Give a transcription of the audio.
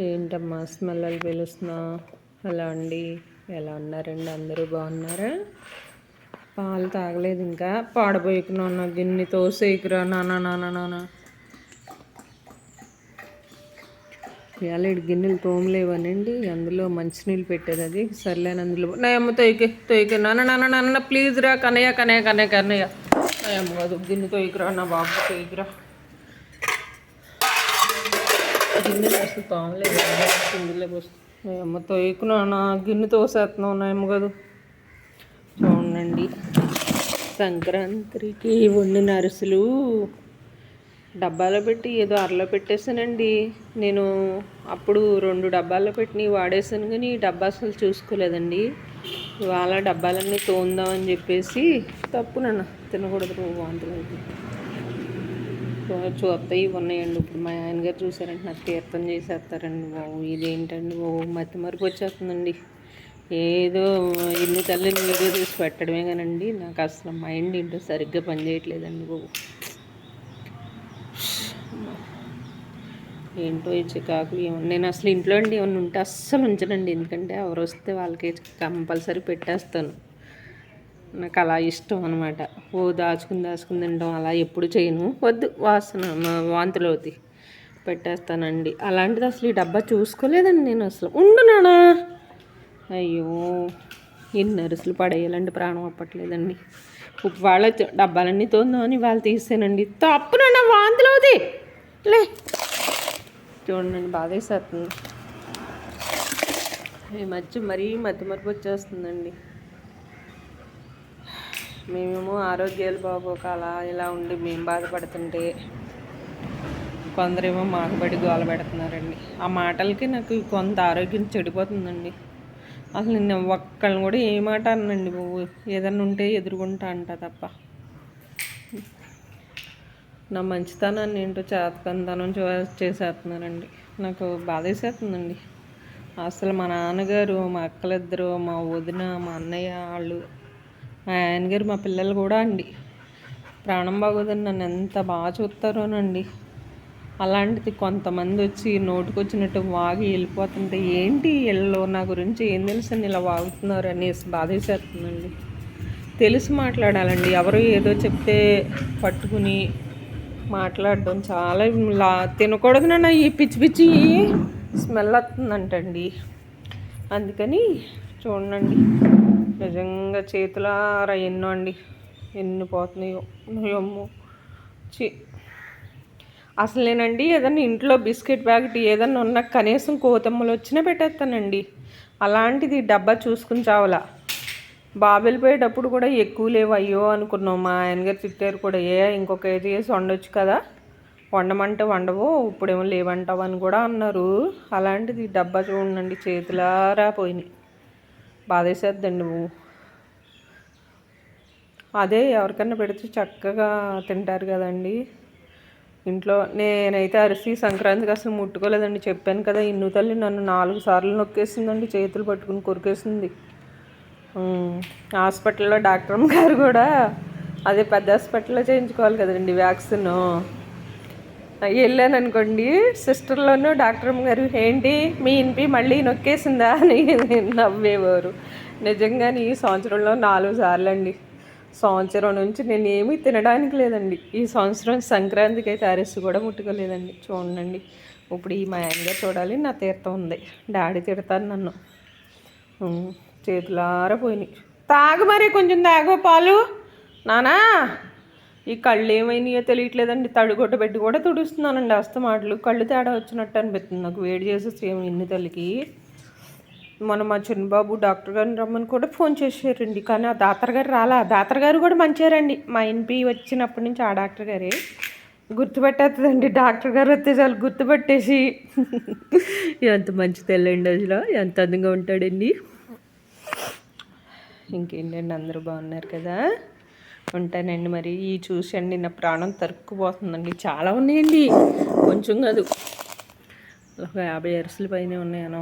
ఏంటమ్మా స్మెల్ పిలుస్తున్నా? హలో అండి, ఎలా ఉన్నారండి? అందరూ బాగున్నారా? పాలు తాగలేదు ఇంకా. పాడబోయకున్నా గిన్నె తోసేయకురా నానా నానా నానా. ఇవాళ గిన్నెలు తోమలేవనండి, అందులో మంచినీళ్ళు పెట్టేది. అది సర్లేని అందులో నా అమ్మ తొయ్యకే నాన్న నాన్న నాన్న ప్లీజ్ రా కన్నయ్య కన్నయ్య కన్నయ్య కన్నయ్య. నా అమ్మ కాదు, గిన్నె తొయ్యకురా నా బాబు, తొయ్యకురా. గిన్నెలు అసలు తోమలేదు, గిన్నెలే పోస్తుంది. అమ్మ తొయ్యకున్నా, గిన్నె తోసేస్తున్నావు నా అమ్మ కాదు. చూడండి, సంక్రాంతికి వండిన అరిసెలు డబ్బాలో పెట్టి ఏదో అరలో పెట్టేశానండి. నేను అప్పుడు 2 డబ్బాల్లో పెట్టి వాడేసాను, కానీ ఈ డబ్బా అసలు చూసుకోలేదండి. ఇవాళ డబ్బాలన్నీ తోందామని చెప్పేసి, తప్పు నన్ను తినకూడదు వాంతులు చూస్తాయి ఉన్నాయండి. ఇప్పుడు మా ఆయనగారు చూసారంటే నాకు తీర్థం చేసేస్తారండి బాబు. ఇదేంటండి బాబు, మతి మరిపి వచ్చేస్తుందండి. ఏదో ఇన్ని తల్లిని వీడియో తీసి పెట్టడమే కానండి, నాకు అసలు మైండ్ ఏంటో సరిగ్గా పనిచేయట్లేదండి బాబు. ఏంటో ఈ చికాకులు నేను అసలు ఇంట్లో అండి ఏమన్నా ఉంటే అస్సలు ఉంచనండి. ఎందుకంటే ఎవరు వస్తే వాళ్ళకి కంపల్సరీ పెట్టేస్తాను. నాకు అలా ఇష్టం అనమాట. దాచుకుని తినడం అలా ఎప్పుడు చేయను. వద్దు, వాసన వాంతులు అవుతాయి, పెట్టేస్తానండి. అలాంటిది అసలు ఈ డబ్బా చూసుకోలేదండి నేను అసలు. ఉండునానా, అయ్యో ఎన్ని అరుసులు పడేయాలండి, ప్రాణం అప్పట్లేదండి. వాళ్ళ డబ్బాలన్నీ తోందామని వాళ్ళు తీసానండి. తప్పునన్నా వాంతులు అవుతాయి లే. చూడండి, బాధేసేస్తుంది. ఈ మధ్య మరీ మధ్య మరుపు వచ్చేస్తుందండి. మేమేమో ఆరోగ్యాలు బాగోక అలా ఇలా ఉండి మేము బాధపడుతుంటే కొందరేమో మాకుబడి గోల పెడుతున్నారండి. ఆ మాటలకి నాకు కొంత ఆరోగ్యం చెడిపోతుందండి. అసలు నేను ఒక్కళ్ళని కూడా ఏ మాట అనండి బాబు. ఏదన్నా ఉంటే ఎదుర్కొంటా అంట తప్ప, నా మంచితనాన్ని ఏంటో చేతకంతనం చేసేస్తున్నారండి. నాకు బాధేసేస్తుందండి. అసలు మా నాన్నగారు, మా అక్కలిద్దరు, మా వదిన, మా అన్నయ్య వాళ్ళు, మా ఆయనగారు, మా పిల్లలు కూడా అండి ప్రాణం బాగోదని నన్ను ఎంత బాగా చూస్తారోనండి. అలాంటిది కొంతమంది వచ్చి నోటుకొచ్చినట్టు వాగి వెళ్ళిపోతుంటే ఏంటి వీళ్ళు నా గురించి ఏం తెలుసని ఇలా వాగుతున్నారు అనేసి బాధేసేస్తుందండి. తెలిసి మాట్లాడాలండి. ఎవరు ఏదో చెప్తే పట్టుకుని మాట్లాడడం చాలా తినకూడదు నాన్న. ఈ పిచ్చి పిచ్చి స్మెల్ వస్తుందంటండి. అందుకని చూడండి, నిజంగా చేతులారా ఎన్నో అండి, ఎన్ని పోతున్నాయో అమ్మో. అసలు నేనండి ఏదన్నా ఇంట్లో బిస్కెట్ ప్యాకెట్ ఏదన్నా ఉన్నా కనీసం కోతమ్మలు వచ్చినా పెట్టేస్తానండి. అలాంటిది డబ్బా చూసుకుని చావలా. బాబు వెళ్ళిపోయేటప్పుడు కూడా ఎక్కువ లేవు అయ్యో అనుకున్నాం. మా ఆయనగారు తిట్టారు కూడా, ఇంకొక కేజీ వేసి వండొచ్చు కదా, వండమంటే వండవు, ఇప్పుడేమో లేవంటావు అని కూడా అన్నారు. అలాంటిది డబ్బా చూడండి, చేతులారా పోయినాయి. బాధేసేద్దండి నువ్వు. అదే ఎవరికన్నా పెడితే చక్కగా తింటారు కదండి ఇంట్లో. నేనైతే అరిసి సంక్రాంతికి అసలు ముట్టుకోలేదండి. చెప్పాను కదా, ఇన్ను తల్లి నన్ను 4 సార్లు నొక్కేసిందండి, చేతులు పట్టుకుని కొరికేసింది. హాస్పిటల్లో డాక్టర్ గారు కూడా, అదే పెద్ద హాస్పిటల్లో చేయించుకోవాలి కదండి వ్యాక్సిన్. వెళ్ళాను అనుకోండి, సిస్టర్లోనూ డాక్టర్ గారు ఏంటి మీ ఇంపి మళ్ళీ నొక్కేసిందా అని నవ్వేవారు. నిజంగానే ఈ సంవత్సరంలో 4 సార్లు అండి. సంవత్సరం నుంచి నేను ఏమీ తినడానికి లేదండి. ఈ సంవత్సరం సంక్రాంతికి అయితే అరిసి కూడా ముట్టుకోలేదండి. చూడండి, ఇప్పుడు ఈ మా ఆయనగా చూడాలి, నా తీర్థం ఉంది. డాడీ తిడతాను నన్ను. చేతులారా పోయినాయి. తాగు మరి, కొంచెం తాగు పాలు నానా. ఈ కళ్ళు ఏమైనాయో తెలియట్లేదండి. తడిగొట్ట పెట్టి కూడా తుడుస్తున్నానండి. అస్తమాటలు కళ్ళు తేడా వచ్చినట్టు అనిపిస్తుంది నాకు. వేడి చేసేసి ఇన్ని తల్లికి. మనం మా చిన్నబాబు డాక్టర్ గారిని రమ్మని కూడా ఫోన్ చేసారండి, కానీ ఆ దాతర్ గారు రాలా. దాతర్ గారు కూడా మంచారండి. మా ఇంపి వచ్చినప్పటి నుంచి ఆ డాక్టర్ గారే గుర్తుపెట్టేస్తుందండి. డాక్టర్ గారు వస్తే చాలు గుర్తుపెట్టేసి ఎంత మంచి తెల్లండి, అసలు ఎంత అందంగా ఉంటాడండి. ఇంకేంటండి, అందరూ బాగున్నారు కదా? ఉంటానండి మరి. ఈ చూసండి నా ప్రాణం తరుక్కుపోతుందండి. చాలా ఉన్నాయండి, కొంచెం కాదు, ఒక 50 అరిసెల పైన ఉన్నాయను.